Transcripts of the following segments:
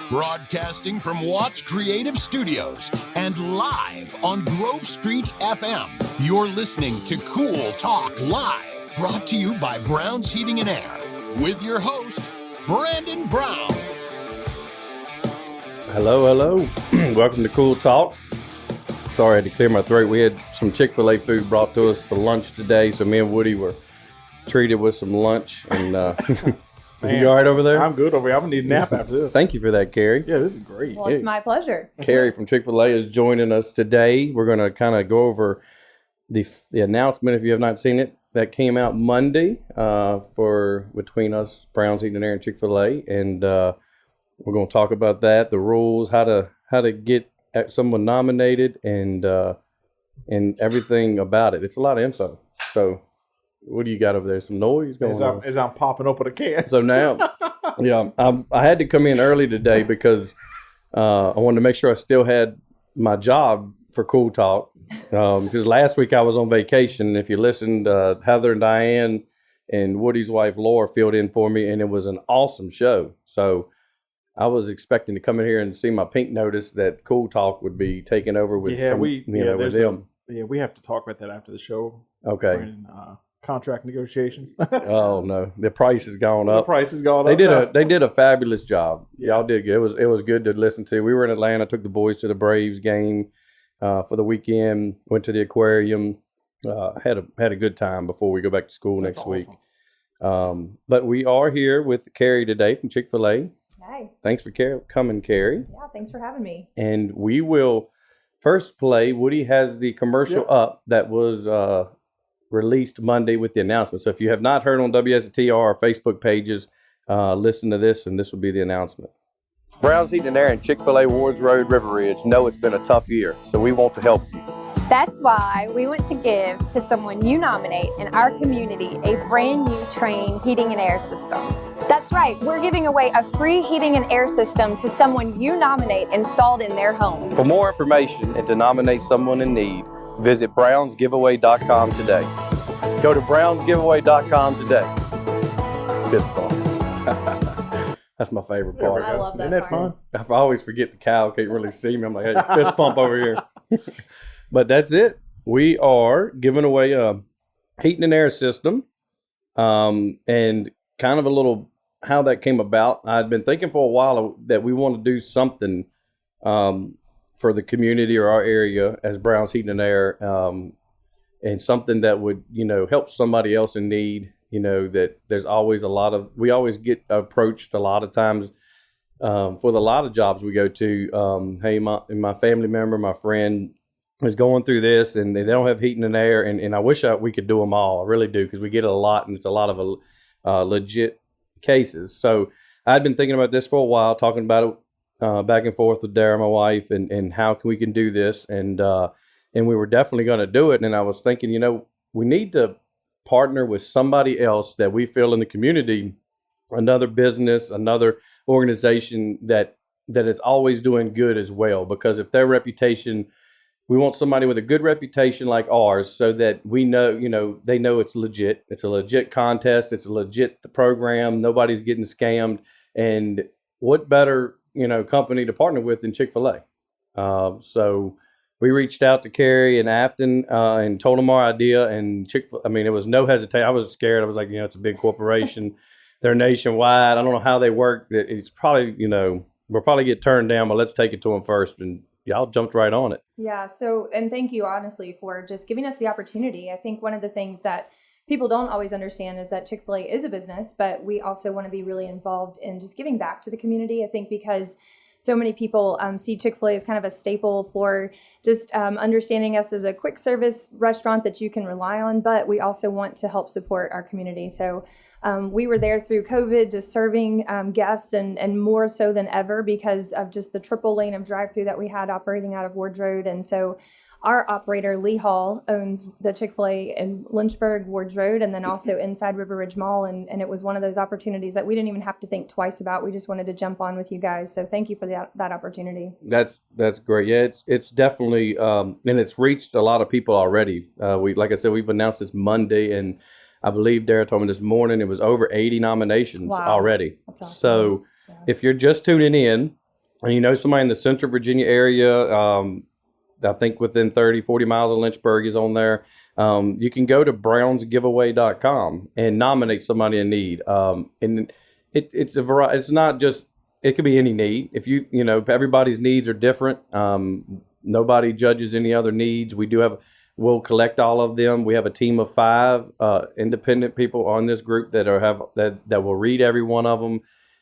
Broadcasting from Watts Creative Studios and live on Grove Street FM. You're listening to Cool Talk Live, brought to you by Brown's Heating and Air, with your host, Brandon Brown. Hello. Welcome to Cool Talk. Sorry, I had to clear my throat. We had some Chick-fil-A food brought to us for lunch today, so me and Woody were treated with some lunch. And Man, you all right over there? I'm good over here. I'm going to need a nap after this. Thank you for that, Carrie. Yeah, this is great. Well, it's my pleasure. Carrie from Chick-fil-A is joining us today. We're going to kind of go over the announcement, if you have not seen it, that came out Monday for between us, Brown's Heating and Air and Chick-fil-A. And we're going to talk about that, the rules, how to get someone nominated, and everything about it. It's a lot of info. So what do you got over there? Some noise going on? As I'm popping open a can. So now, yeah, I had to come in early today because I wanted to make sure I still had my job for Cool Talk. Because last week I was on vacation. If you listened, Heather and Diane and Woody's wife Laura filled in for me, and it was an awesome show. So I was expecting to come in here and see my pink notice that Cool Talk would be taking over with with them. We have to talk about that after the show. Okay. Brandon, contract negotiations. Oh no, the price has gone up. The price has gone up. They did a fabulous job. Yeah. Y'all did good. It was good to listen to. We were in Atlanta. Took the boys to the Braves game for the weekend. Went to the aquarium. Had a good time before we go back to school next week. But we are here with Carrie today from Chick-fil-A. Hi. Thanks for coming, Carrie. Yeah, thanks for having me. And we will first play. Woody has the commercial up that was released Monday with the announcement. So if you have not heard on WSTR or Facebook pages, listen to this, and this will be the announcement. Brown's Heating and Air and Chick-fil-A Wards Road, River Ridge know it's been a tough year, so we want to help you. That's why we want to give to someone you nominate in our community a brand new Trane heating and air system. That's right. We're giving away a free heating and air system to someone you nominate installed in their home. For more information and to nominate someone in need, visit brownsgiveaway.com today. Go to brownsgiveaway.com today. Good fun. That's my favorite part. I love that. Isn't that fun? I always forget the cow can't really see me. I'm like, hey, fist pump over here. But that's it. We are giving away a heating and air system, and kind of a little how that came about. I'd been thinking for a while that we want to do something for the community or our area as Brown's Heating and Air, and something that would, help somebody else in need. That there's always we always get approached a lot of times for a lot of jobs we go to. Hey, my family member, my friend is going through this, and they don't have heating and air, and I wish we could do them all. I really do, because we get it a lot, and it's a lot of legit cases. So I'd been thinking about this for a while, talking about it back and forth with Dara, my wife, and how we can do this, and we were definitely going to do it. And I was thinking, we need to partner with somebody else that we feel in the community, another business, another organization that is always doing good as well. Because if their reputation, we want somebody with a good reputation like ours, so that we know, they know it's legit. It's a legit contest. It's a legit program. Nobody's getting scammed. And what better, company to partner with than Chick-fil-A? So we reached out to Carrie and Afton and told them our idea. And it was no hesitation. I was scared. I was like, it's a big corporation. They're nationwide. I don't know how they work. It's probably, we'll probably get turned down, but let's take it to them first. And y'all jumped right on it. Yeah. So, and thank you honestly for just giving us the opportunity. I think one of the things that people don't always understand is that Chick-fil-A is a business, but we also want to be really involved in just giving back to the community. I think because so many people see Chick-fil-A as kind of a staple for just understanding us as a quick service restaurant that you can rely on, but we also want to help support our community. So we were there through COVID, just serving guests and more so than ever because of just the triple lane of drive-through that we had operating out of Wards Road. And so our operator, Lee Hall, owns the Chick-fil-A in Lynchburg, Wards Road, and then also inside River Ridge Mall. And it was one of those opportunities that we didn't even have to think twice about. We just wanted to jump on with you guys. So thank you for that opportunity. That's great. Yeah, it's definitely, and it's reached a lot of people already. Like I said, we've announced this Monday, and I believe Dara told me this morning it was over 80 nominations already. That's awesome. So if you're just tuning in, and you know somebody in the Central Virginia area, I think within 30, 40 miles of Lynchburg is on there. You can go to brownsgiveaway.com and nominate somebody in need. And it's a variety. It's not just, it could be any need. If you know, everybody's needs are different. Nobody judges any other needs. We'll collect all of them. We have a team of 5 independent people on this group that will read every one of them.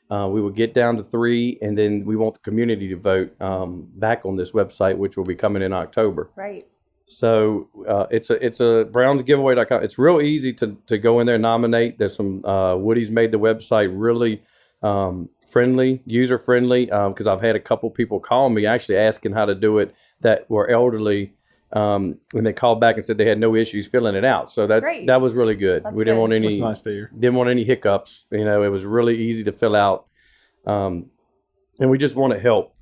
We will get down to 3, and then we want the community to vote back on this website, which will be coming in October. Right. So it's a brownsgiveaway.com. It's real easy to go in there and nominate. There's some Woody's made the website really friendly, user friendly, because I've had a couple people call me actually asking how to do it that were elderly. And they called back and said they had no issues filling it out. So that was really good. That's we didn't good. want any That's nice to hear. didn't want any hiccups. You know, it was really easy to fill out. And we just want to help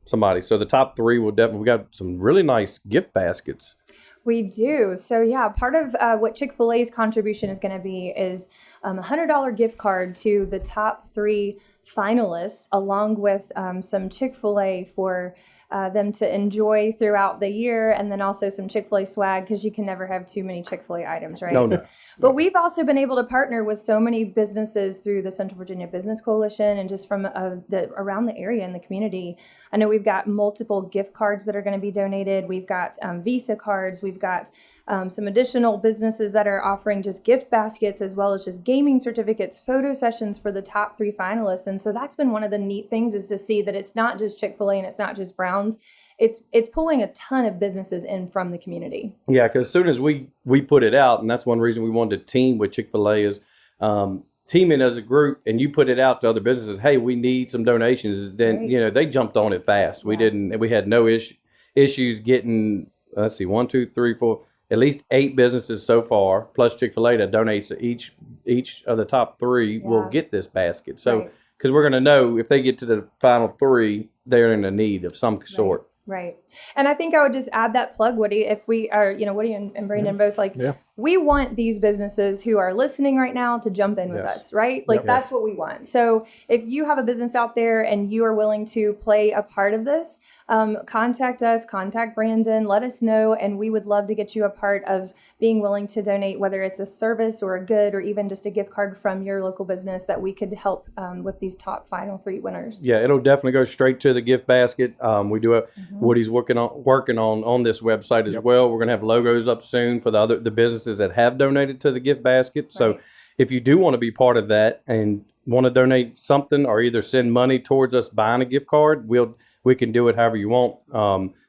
somebody. So the top 3 we got some really nice gift baskets. We do. So yeah, part of what Chick-fil-A's contribution is going to be is a $100 gift card to the top 3 finalists, along with some Chick-fil-A for them to enjoy throughout the year, and then also some Chick-fil-A swag, because you can never have too many Chick-fil-A items, right? No. But we've also been able to partner with so many businesses through the Central Virginia Business Coalition and just from around the area in the community. I know we've got multiple gift cards that are going to be donated. We've got Visa cards. We've got some additional businesses that are offering just gift baskets, as well as just gaming certificates, photo sessions for the top 3 finalists. And so that's been one of the neat things, is to see that it's not just Chick-fil-A and it's not just Browns. It's pulling a ton of businesses in from the community. Yeah, because as soon as we put it out, and that's one reason we wanted to team with Chick-fil-A, is teaming as a group, and you put it out to other businesses, hey, we need some donations. Then, Right. you know, they jumped on it fast. We had no issues getting, let's see, 1, 2, 3, 4, at least 8 businesses so far, plus Chick-fil-A that donates to each of the top 3 will get this basket. So, because we're going to know if they get to the final 3, they're in a need of some sort. Right. And I think I would just add that plug, Woody, if we are, you know, Woody and Brandon both, like, we want these businesses who are listening right now to jump in with us, right? Like, that's what we want. So if you have a business out there and you are willing to play a part of this, contact us, contact Brandon, let us know, and we would love to get you a part of being willing to donate, whether it's a service or a good or even just a gift card from your local business that we could help with these top final 3 winners. Yeah, it'll definitely go straight to the gift basket. We do have Woody's working on this website as well. We're going to have logos up soon for the businesses that have donated to the gift basket. So if you do want to be part of that and want to donate something or either send money towards us buying a gift card, we can do it however you want.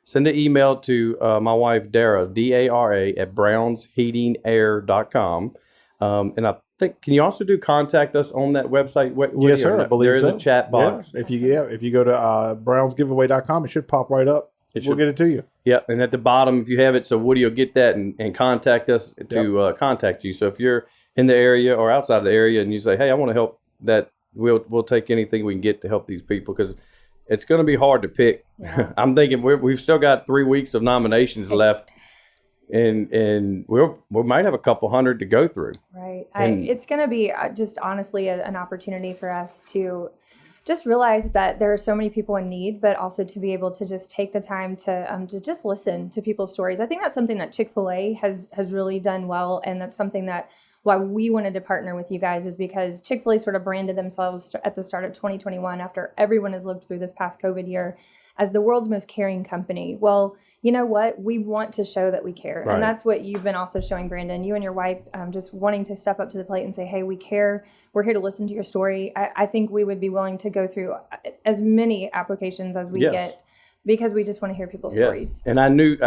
Send an email to my wife, Dara, Dara, at brownsheatingair.com. And I think, can you also do contact us on that website? Yes, sir. I believe there is so. a chat box. Yeah. If you go to brownsgiveaway.com, it should pop right up. We'll get it to you. Yep. And at the bottom, if you have it, so Woody will get that and contact us to contact you. So if you're in the area or outside of the area and you say, hey, I want to help, that we'll take anything we can get to help these people, because it's going to be hard to pick. Yeah. I'm thinking we've still got 3 weeks of nominations left, and we might have a couple hundred to go through. Right. It's going to be just honestly an opportunity for us to just realize that there are so many people in need, but also to be able to just take the time to just listen to people's stories. I think that's something that Chick-fil-A has really done well, and that's something that why we wanted to partner with you guys is because Chick-fil-A sort of branded themselves at the start of 2021, after everyone has lived through this past COVID year, as the world's most caring company. Well, you know what? We want to show that we care. Right. And that's what you've been also showing, Brandon. You and your wife just wanting to step up to the plate and say, hey, we care. We're here to listen to your story. I think we would be willing to go through as many applications as we get, because we just want to hear people's stories. And I knew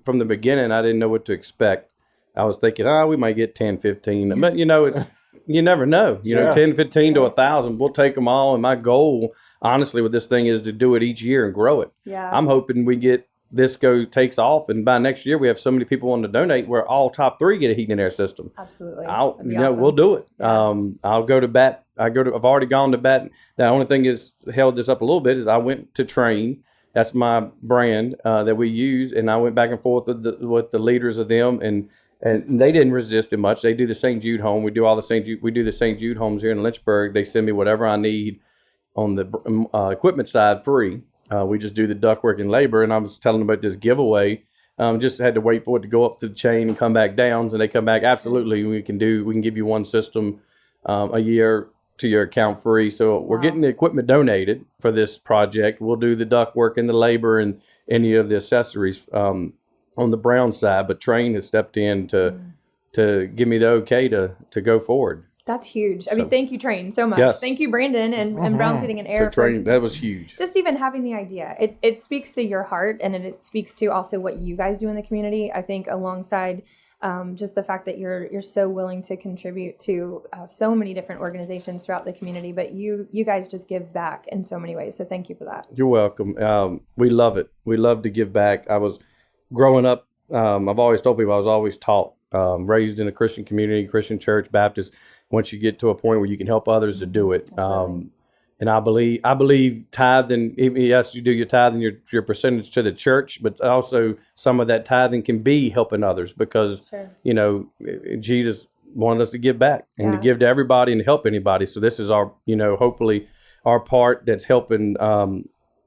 from the beginning, I didn't know what to expect. I was thinking, we might get 10, 15. But, it's you never know. You know, 10, 15 to 1,000. We'll take them all. And my goal, honestly, with this thing is to do it each year and grow it. Yeah. I'm hoping we get takes off. And by next year, we have so many people wanting to donate where all top 3 get a heating and air system. Absolutely. Awesome. We'll do it. Yeah. I'll go to bat. I've already gone to bat. The only thing is held this up a little bit is I went to Train. That's my brand that we use. And I went back and forth with the leaders of them, and they didn't resist it much. They do the St. Jude home. We do the St. Jude homes here in Lynchburg. They send me whatever I need the equipment side free. We just do the ductwork and labor. And I was telling them about this giveaway. Just had to wait for it to go up the chain and come back down. So they come back. Absolutely, we can give you one system a year to your account free. So we're getting the equipment donated for this project. We'll do the ductwork and the labor and any of the accessories on the Brown side. But Train has stepped in to give me the okay to go forward. That's huge. I mean, thank you, Train, so much. Yes. Thank you, Brandon and Brown's Heating and Air. So Train, that was huge. Just even having the idea. It speaks to your heart, and it speaks to also what you guys do in the community. I think alongside just the fact that you're so willing to contribute to so many different organizations throughout the community, but you guys just give back in so many ways. So thank you for that. You're welcome. We love it. We love to give back. I was growing up. I've always told people I was always taught, raised in a Christian community, Christian church, Baptist. Once you get to a point where you can help others to do it. And I believe tithing, yes, you do your tithing, your percentage to the church, but also some of that tithing can be helping others because, Jesus wanted us to give back and to give to everybody and help anybody. So this is our, hopefully our part that's helping,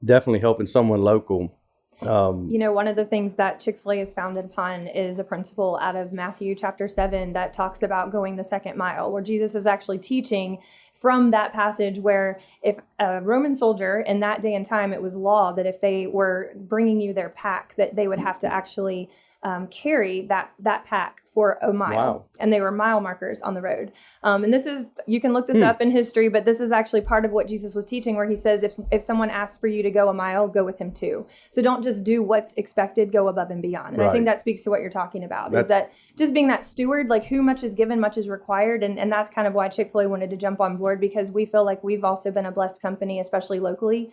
definitely helping someone local. One of the things that Chick-fil-A is founded upon is a principle out of Matthew chapter 7 that talks about going the second mile, where Jesus is actually teaching from that passage where if a Roman soldier in that day and time, it was law that if they were bringing you their pack, that they would have to actually carry that pack for a mile. Wow. And they were mile markers on the road. And this is, you can look this up in history, but this is actually part of what Jesus was teaching, where he says, if someone asks for you to go a mile, go with him too. So don't just do what's expected, go above and beyond. And I think that speaks to what you're talking about, is that just being that steward, like who much is given, much is required. And that's kind of why Chick-fil-A wanted to jump on board, because we feel like we've also been a blessed company, especially locally.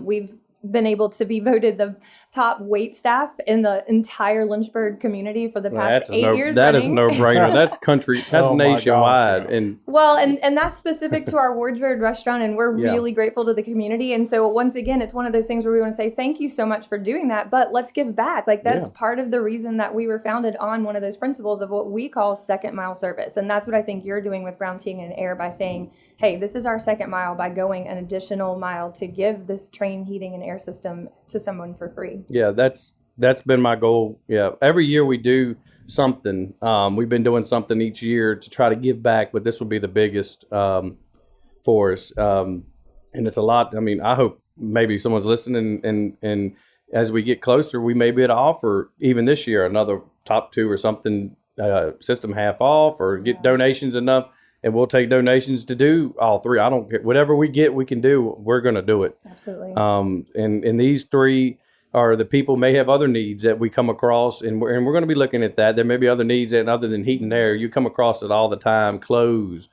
We've been able to be voted the top wait staff in the entire Lynchburg community for the past 8 years. That is a no-brainer. That's country. That's nationwide. And that's specific to our Wards Road restaurant, and we're really grateful to the community. And so once again, it's one of those things where we want to say thank you so much for doing that, but let's give back. Like that's part of the reason that we were founded on one of those principles of what we call second mile service. And that's what I think you're doing with Brown's Heating and Air by saying, hey, this is our second mile, by going an additional mile to give this Train heating and air system to someone for free. Yeah, that's been my goal. Yeah, every year we do something. We've been doing something each year to try to give back, but this will be the biggest for us. And it's a lot. I mean, I hope maybe someone's listening, and as we get closer, we may be able to offer even this year another top 2 or something, system half off, or get donations enough. And we'll take donations to do all 3. I don't care. Whatever we get, we can do. We're going to do it. Absolutely. And these 3 are the people may have other needs that we come across, and we're going to be looking at that. There may be other needs that other than heat and air. You come across it all the time. Clothes,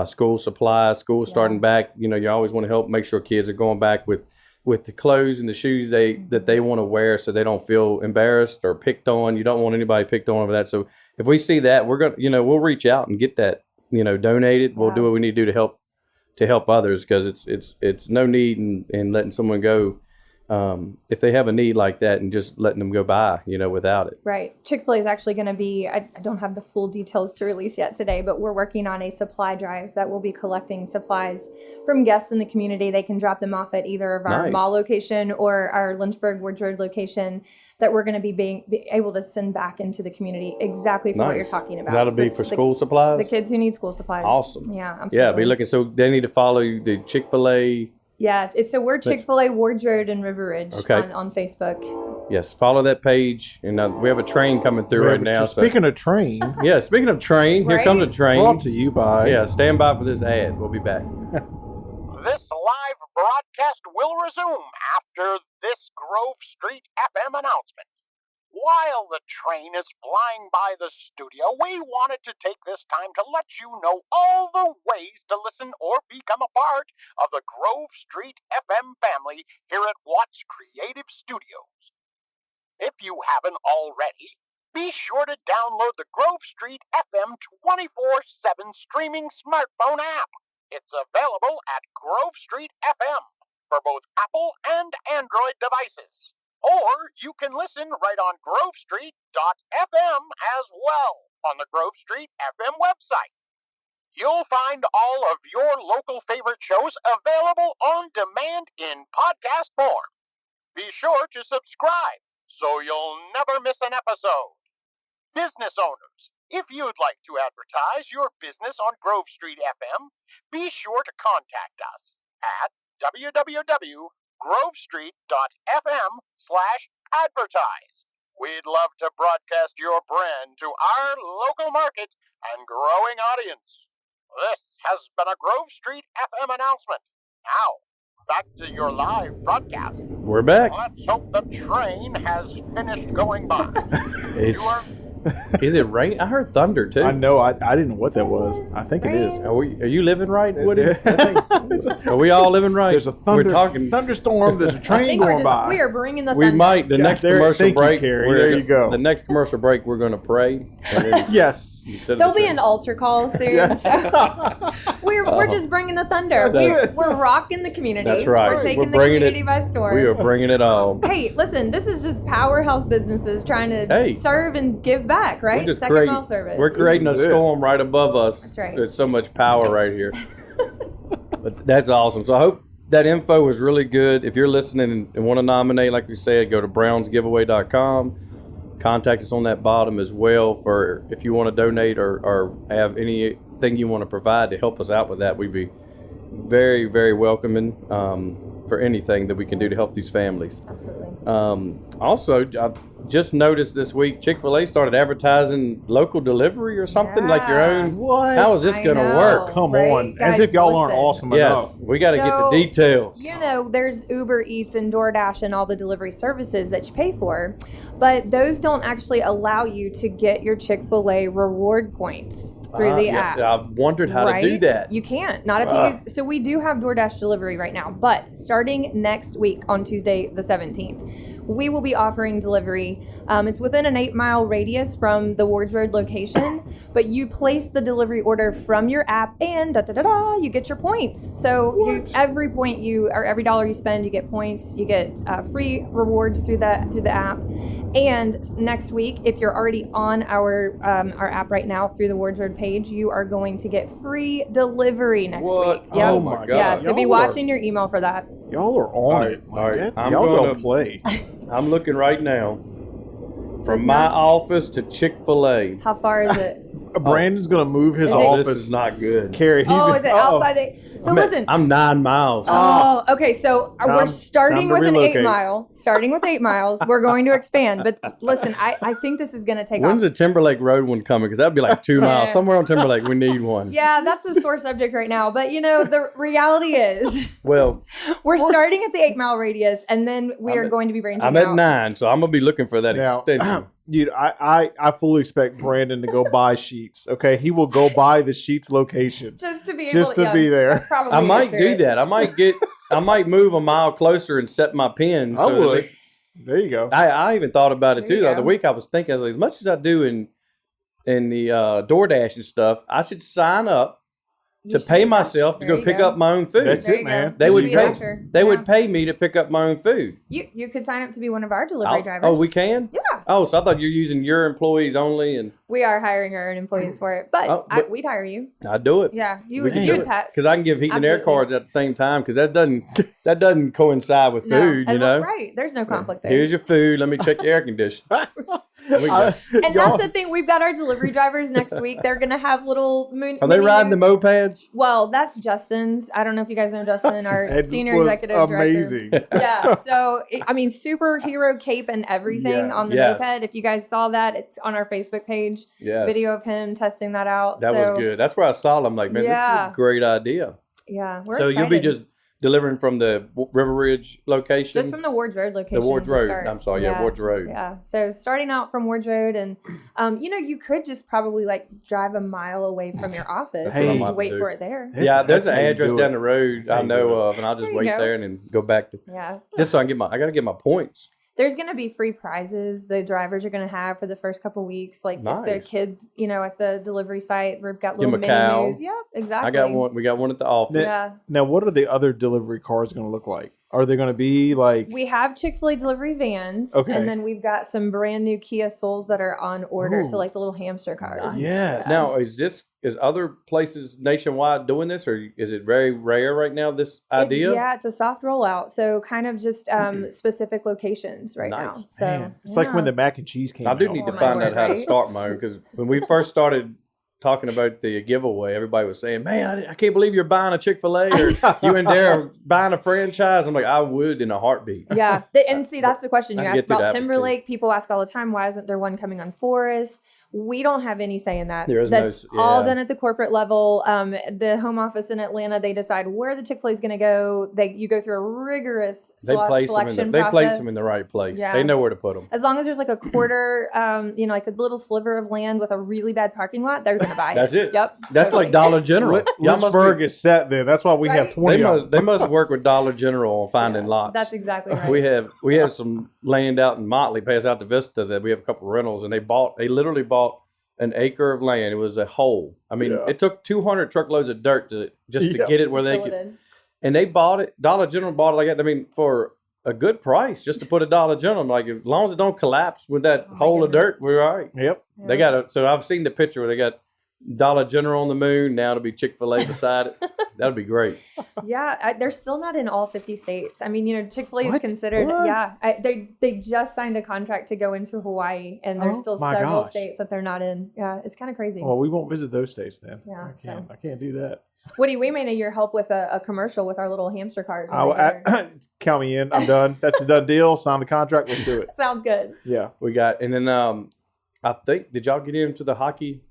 school supplies, school starting back. You always want to help make sure kids are going back with the clothes and the shoes that they want to wear, so they don't feel embarrassed or picked on. You don't want anybody picked on over that. So if we see that, we're going to, we'll reach out and get that. Donated. We'll do what we need to do to help others, because it's no need in letting someone go if they have a need like that and just letting them go by, without it. Right. Chick-fil-A is actually going to be, I don't have the full details to release yet today, but we're working on a supply drive that will be collecting supplies from guests in the community. They can drop them off at either of our mall location or our Lynchburg Wards Road location, that we're going to be able to send back into the community exactly for what you're talking about. That'll be for school supplies? The kids who need school supplies. Awesome. Yeah, absolutely. Yeah, be looking. So they need to follow the Chick-fil-A. Yeah, so we're Chick-fil-A Wards Road in River Ridge on Facebook. Yes, follow that page. And we have a train coming through right now. Speaking of train. Yeah, speaking of train, here comes a train. Brought to you by. Yeah, stand by for this ad. We'll be back. This live broadcast will resume after this Grove Street FM announcement. While the train is flying by the studio, we wanted to take this time to let you know all the ways to listen or become a part of the Grove Street FM family here at Watts Creative Studios. If you haven't already, be sure to download the Grove Street FM 24/7 streaming smartphone app. It's available at Grove Street FM for both Apple and Android devices. Or you can listen right on grovestreet.fm as well on the Grove Street FM website. You'll find all of your local favorite shows available on demand in podcast form. Be sure to subscribe so you'll never miss an episode. Business owners, if you'd like to advertise your business on Grove Street FM, be sure to contact us at www.grovestreet.fm/advertise. We'd love to broadcast your brand to our local market and growing audience. This has been a Grove Street FM announcement. Now, back to your live broadcast. We're back. Let's hope the train has finished going by. Is it rain? I heard thunder too. I know. I didn't know what that was. I think it is. Are you living right, Woody? Are we all living right? There's a thunderstorm. There's a train going by. We are bringing the We thunder. might. The next commercial break. Carrie. There you go. The next commercial break, we're going to pray. Yes. There'll be an altar call soon. Yes. So we're just bringing the thunder. We're rocking the community. That's right. We're taking the bringing community by storm. We are bringing it all. Hey, listen, this is just powerhouse businesses trying to serve and give back, right? Second mile service. We're creating a storm right above us. That's right. There's so much power right here. But that's awesome. So I hope that info was really good. If you're listening and want to nominate, like we said, go to brownsgiveaway.com. Contact us on that bottom as well for if you want to donate or have anything you want to provide to help us out with that. We'd be very, very welcoming for anything that we can do to help these families. Absolutely. Also, I've just noticed this week Chick-fil-A started advertising local delivery or something like your own. What? How is this going to work? Come Right? on. Guys, As if y'all aren't listen. awesome Yes, enough. we got to get the details. You know, there's Uber Eats and DoorDash and all the delivery services that you pay for, but those don't actually allow you to get your Chick-fil-A reward points through the app. I've wondered how to do that. You can't. Not if you use. So we do have DoorDash delivery right now, but starting next week on Tuesday the 17th, we will be offering delivery. It's within an 8-mile radius from the Wards Road location, but you place the delivery order from your app and you get your points. So every point every dollar you spend, you get points. You get free rewards through the app. And next week, if you're already on our app right now through the Wards Road page, you are going to get free delivery next week. Yep. Oh my God. Yeah, so be Y'all watching your email for that. Y'all are on it. All right. Y'all don't play. I'm looking right now. So From it's my not- office to Chick-fil-A. How far is it? Brandon's going to move his Is it- office. This is not good. Carrie, he's Oh, is it outside the? So listen. I'm 9 miles. Oh, okay. So we're Time starting to with an relocate. 8 mile. Starting with 8 miles. We're going to expand. But listen, I think this is going to take When's off. the Timberlake Road one coming? Because that'd be like 2 miles. Somewhere on Timberlake, we need one. Yeah, that's a sore subject right now. But the reality is Well, we're starting at the 8 mile radius, and then we are going to be branching I'm out. at 9, so I'm going to be looking for that Now, extension. dude, I fully expect Brandon to go buy Sheets. Okay, he will go buy the Sheets location. Just to be able Just to be there. That's probably I might do accurate. that. I might move a mile closer and set my pin. I So would. that- There you go. I even thought about it There too. you The other go. week I was thinking, as much as I do in the DoorDash and stuff, I should sign up to should. pay myself to There go you pick go. up my own food. That's There it, you go. man. They You would should be pay. an usher. They Yeah. would pay me to pick up my own food. You could sign up to be one of our delivery drivers. Oh, we can. Yeah. Oh, so I thought you're using your employees only, and We are hiring our own employees for it, but, Oh, but- we'd hire you. I'd do it. Yeah, you We would. can You do would pass. because I can give heat and air Absolutely. cards at the same time. Because that doesn't coincide with food. as You know. right? There's no conflict there. Here's your food. Let me check your air conditioner. We go. And Y'all- that's the thing. We've got our delivery drivers next week. They're gonna have little moon. Are they riding the mopeds? Well, that's Justin's. I don't know if you guys know Justin, our It senior was executive amazing. director. Yeah. So superhero cape and everything Yes. on the Yes. moped. If you guys saw that, it's on our Facebook page. Yes. Video of him testing that out. That was good. That's where I saw them. Like, man, this is Yeah. a great idea. Yeah, we're So excited. you'll be just delivering from the River Ridge location? just from the Wards Road location. the Wards to Road. start. I'm sorry. Yeah, Wards Road. Yeah. So starting out from Wards Road, and you could just probably drive a mile away from your office Hey. and What I'm just wait about to for do. it there. Yeah, there's an how you address do down it. the road how I you know do it. of, and I'll just There you wait go. there and then go back to Yeah. just so I can I gotta get my points. There's going to be free prizes the drivers are going to have for the first couple weeks. Like if their Nice. kids, at the delivery site, we've got Give 'em little a mini cow. news. Yep, exactly. I got one. We got one at the office. Yeah. Now, what are the other delivery cars going to look like? Are they going to be like? We have Chick-fil-A delivery vans, Okay. and then we've got some brand new Kia Souls that are on order. So Ooh. like the little hamster cars. Yes. Now, is other places nationwide doing this, or is it very rare right now? This idea? It's a soft rollout. So kind of just specific locations right now. Nice. So Man, it's like when the mac and cheese came I do out. need to my find word, out how to right? start my own, because when we first started talking about the giveaway, everybody was saying, "Man, I can't believe you're buying a Chick-fil-A or you and Dare are buying a franchise." I'm like, I would in a heartbeat. Yeah. And see, that's the question you I asked get through about the Timberlake. People ask all the time, why isn't there one coming on Forest? We don't have any say in that. There is That's no- all yeah. done at the corporate level. The home office in Atlanta, they decide where the Chick-fil-A is going to go. You go through a rigorous They place them selection they place process. them in the right place. Yeah. They know where to put them. As long as there's like a quarter, like a little sliver of land with a really bad parking lot, they're going to buy it. That's it. Yep. That's totally. like Dollar General. Y'all must Lynchburg be- is set then. That's why we have Right? 20 of them. they must work with Dollar General on finding lots. That's exactly right. We have some land out in Motley, past out to Vista, that we have a couple of rentals, and they literally bought an acre of land. It was a hole. I mean, Yeah. it took 200 truckloads of dirt to Yeah. get it where they Fill it could. in. And they bought it. Dollar General bought it like that. I mean, for a good price, just to put a Dollar General. Like, as long as it don't collapse with that Oh my hole goodness. of dirt, we're all right. Yep. They got it. So I've seen the picture where they got Dollar General on the moon. Now to be Chick-fil-A beside it. That'd be great. Yeah, they're still not in all 50 states. I mean, Chick-fil-A is What? considered. What? Yeah, they just signed a contract to go into Hawaii, and there's Oh still my several gosh. states that they're not in. Yeah, it's kind of crazy. Well, we won't visit those states then. Yeah, I can't do that. Woody, we may need your help with a commercial with our little hamster cars. when they get Count me in. I'm done. That's a done deal. Sign the contract. Let's do it. here. Sounds good. Yeah. We got, and then I think, did y'all get into the hockey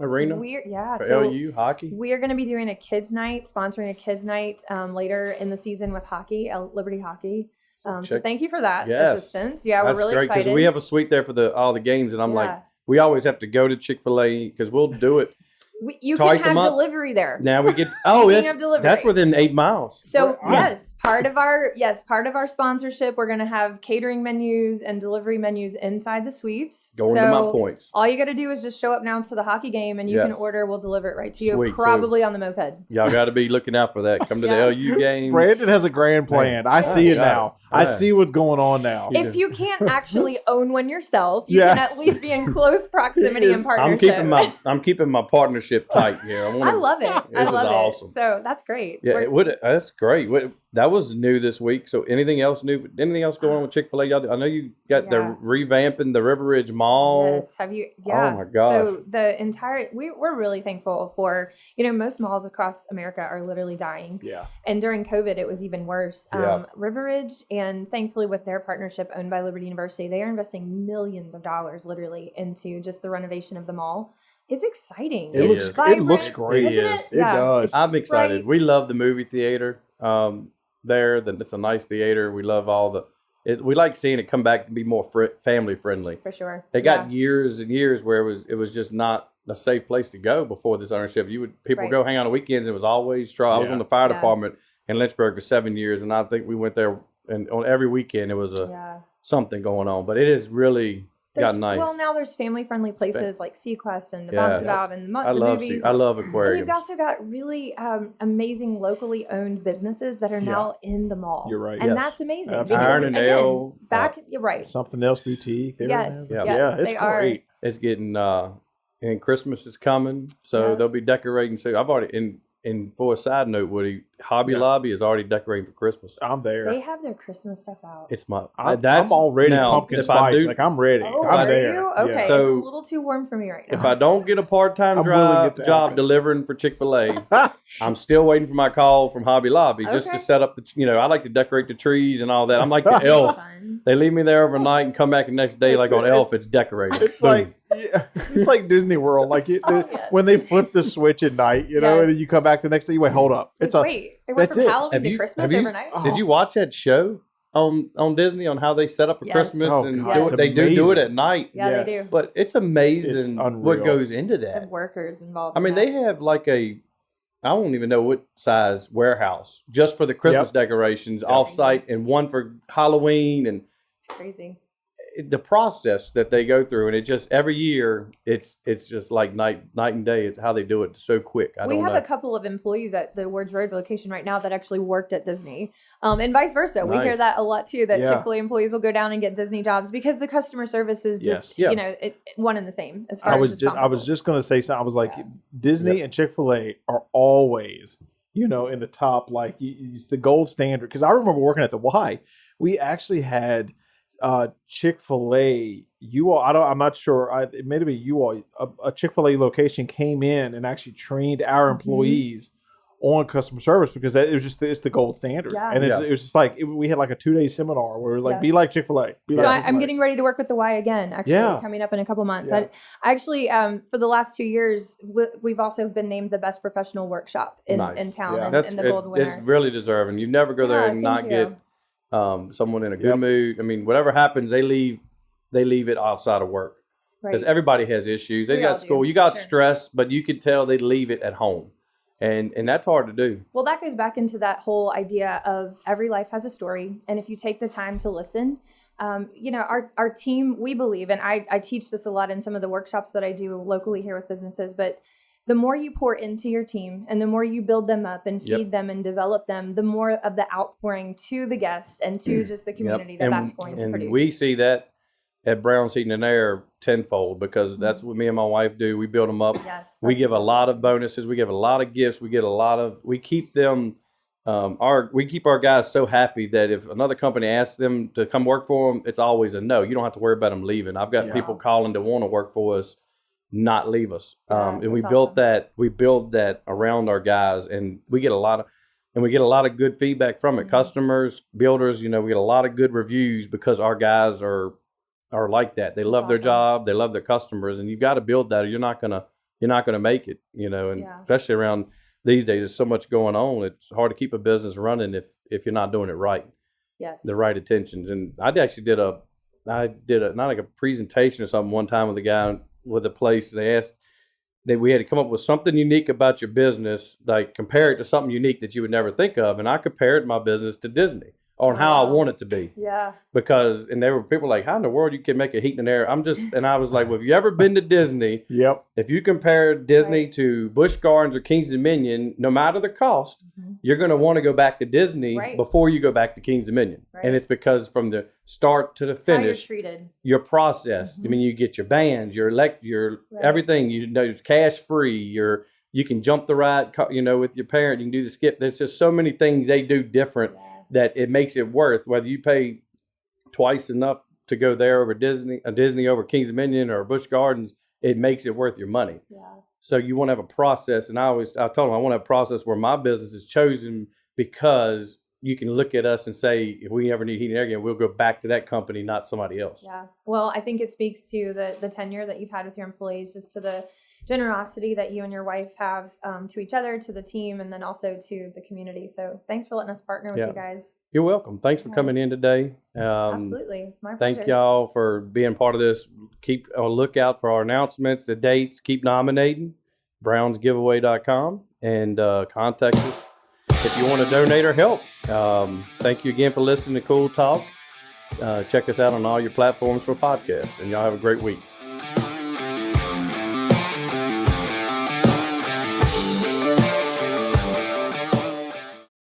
arena for So LU hockey? we are going to be doing a kids' night, sponsoring a kids' night later in the season with hockey, Liberty Hockey. So Check- thank you for that Yes. assistance. Yeah, That's we're really great, because excited. we have a suite there for all the games, and I'm like, Yeah. we always have to go to Chick-fil-A because we'll do it. You can twice a have month. delivery there. Now we get Speaking of delivery. that's within 8 miles. So Yes. part of our sponsorship, we're going to have catering menus and delivery menus inside the suites. Going so to my points. All you got to do is just show up now to the hockey game, and you can Yes. order. We'll deliver it right to you, Sweet. So- probably on the moped. Y'all got to be looking out for that. Come to the Yeah. LU games. Brandon has a grand plan. I see it got now. it. I Yeah. see what's going on now. If you can't actually own one yourself, you can Yes. at least be in close proximity and Yes. partnership. I'm keeping my partnership tight here. I love it. I This is love awesome. it. So that's great. Yeah, We're- it would. That's great. That was new this week. So anything else new? Anything else going on with Chick-fil-A? Y'all, I know you got the Yeah. revamping the River Ridge Mall. Yes. Have you? Yeah. Oh my gosh. So the entire we're really thankful for most malls across America are literally dying, Yeah. and during COVID it was even worse. Yeah. River Ridge, and thankfully with their partnership owned by Liberty University, they are investing millions of dollars literally into just the renovation of the mall. It's exciting. It It's looks- it vibrant, looks great. isn't It it? is. It does. it's I'm excited. bright. We love the movie theater there. It's a nice theater. We love all the. We like seeing it come back and be more family friendly. For sure. They got years and years where it was just not a safe place to go before this ownership. People Right. go hang out on weekends. It was always trouble. I was Yeah. on the fire Yeah. department in Lynchburg for 7 years, and I think we went there, and on every weekend it was Yeah. something going on. But it has really got nice. Well, now there's family-friendly places like Sequest and the Yes. Bounce About and the I movies. love And aquariums. you've also got really amazing locally owned businesses that are now in the mall. You're right. And Yes. that's amazing. Absolutely. Because, Iron and again, Ale, you're right. Something else boutique. There Yes, it is. yes, it's they are. great. It's getting and Christmas is coming, so Yeah. they'll be decorating. So I've already and for a side note, Woody, Hobby Yeah. Lobby is already decorating for Christmas. I'm there. They have their Christmas stuff out. It's my I'm that's already now, pumpkin if I spice. do- Like I'm ready. Oh, I'm are there. you? Yeah. Okay, it's So- a little too warm for me right now. If I don't get a part-time I'm willing to get the job outfit. delivering for Chick-fil-A, I'm still waiting for my call from Hobby Lobby just Okay. to set up I like to decorate the trees and all that. I'm like the elf. Fun. They leave me there overnight and come back the next day like It's- on Elf. It's decorated. It's Boom. like it's like Disney World. Like yes. when they flip the switch at night, and Yes. then you come back the next day. You wait, hold up. It's It's like, a wait, it went that's from it. Halloween Have to you- Christmas have you- overnight? Did you watch that show on Disney on how they set up for Yes. Christmas Oh, and God, do it's it? They do it amazing. at night. Yeah, Yes. they do. But it's amazing It's what unreal. goes into The that. workers involved. I mean, in they that. have like I don't even know what size warehouse just for the Christmas decorations off site, and one for Halloween, and It's crazy. the process that they go through, and it just every year it's just like night and day. It's how they do it so quick. We have a couple of employees at the Wards Road location right now that actually worked at Disney, and vice versa. We hear Nice. that a lot too. That Yeah. Chick-fil-A employees will go down and get Disney jobs because the customer service is just Yeah. one and the same as far I as was just just, I was comparable. just going to say something. I was like, Disney and Chick-fil-A are always, in the top. Like it's the gold standard. Because I remember working at the Y, we actually had Chick-fil-A. I'm not sure. It may have been you all. A Chick-fil-A location came in and actually trained our employees on customer service because it's the gold standard. Yeah. And it was just like we had like a 2-day seminar where it was like, Yeah. be like Chick-fil-A. Be So like I'm Chick-fil-A. getting ready to work with the Y again, actually, Yeah. coming up in a couple months. Yeah. I actually, for the last 2 years, we've also been named the best professional workshop in Nice. town Yeah. and the gold winner. It's really deserving. You never go there Yeah, and thank not you. get someone in a good Yep. mood. I mean, whatever happens, they leave it outside of work because Right. everybody has issues. They We all got school, do, you got sure. stress, but you could tell they leave it at home, and that's hard to do. Well, that goes back into that whole idea of every life has a story. And if you take the time to listen, our team, we believe, and I teach this a lot in some of the workshops that I do locally here with businesses, but the more you pour into your team and the more you build them up and feed Yep. them and develop them, the more of the outpouring to the guests and to just the community that's going to and produce. we see that at Brown's Heating and Air tenfold because that's what me and my wife do. We build them up. Yes, We that's give a exactly lot of bonuses. We give a lot of gifts. We keep them. We keep our guys so happy that if another company asks them to come work for them, it's always a no. You don't have to worry about them leaving. I've got Yeah. people calling to want to work for us, not leave us. Yeah, And we that's built awesome. that. We build that around our guys, and we get a lot of good feedback from it. Mhm. Customers, builders, we get a lot of good reviews because our guys are like that. They love their awesome. job, they love their customers, and you've got to build that or you're not gonna make it, and Yeah. especially around these days there's so much going on. It's hard to keep a business running if you're not doing it right, Yes. the right attentions. And I actually did a not like a presentation or something one time with a guy with a place. They asked that we had to come up with something unique about your business, like compare it to something unique that you would never think of. And I compared my business to Disney on how I Wow. want it to be. Yeah. And there were people like, how in the world you can make a heat and air? And I was like, well, have you ever been to Disney? Yep. If you compare Disney Right. to Busch Gardens or King's Dominion, no matter the cost, you're going to want to go back to Disney Right. before you go back to King's Dominion. Right. And it's because from the start to the How you're finish, treated. your process. I mean, you get your bands, your Right. everything. It's cash free. You can jump the ride, with your parent. You can do the skip. There's just so many things they do different that it makes it worth whether you pay twice enough to go there over Disney over King's Dominion or Busch Gardens. It makes it worth your money. Yeah. So you want to have a process, and I told them I want to have a process where my business is chosen because you can look at us and say, if we ever need heat and air again, we'll go back to that company, not somebody else. Yeah. Well, I think it speaks to the tenure that you've had with your employees, just to the generosity that you and your wife have to each other, to the team, and then also to the community. So thanks for letting us partner with Yeah. you guys. You're welcome. Thanks for Yeah. coming in today. Absolutely. It's my pleasure. Thank y'all for being part of this. Keep a lookout for our announcements, the dates. Keep nominating. brownsgiveaway.com and contact us if you want to donate or help. Thank you again for listening to Cool Talk. Check us out on all your platforms for podcasts, and y'all have a great week.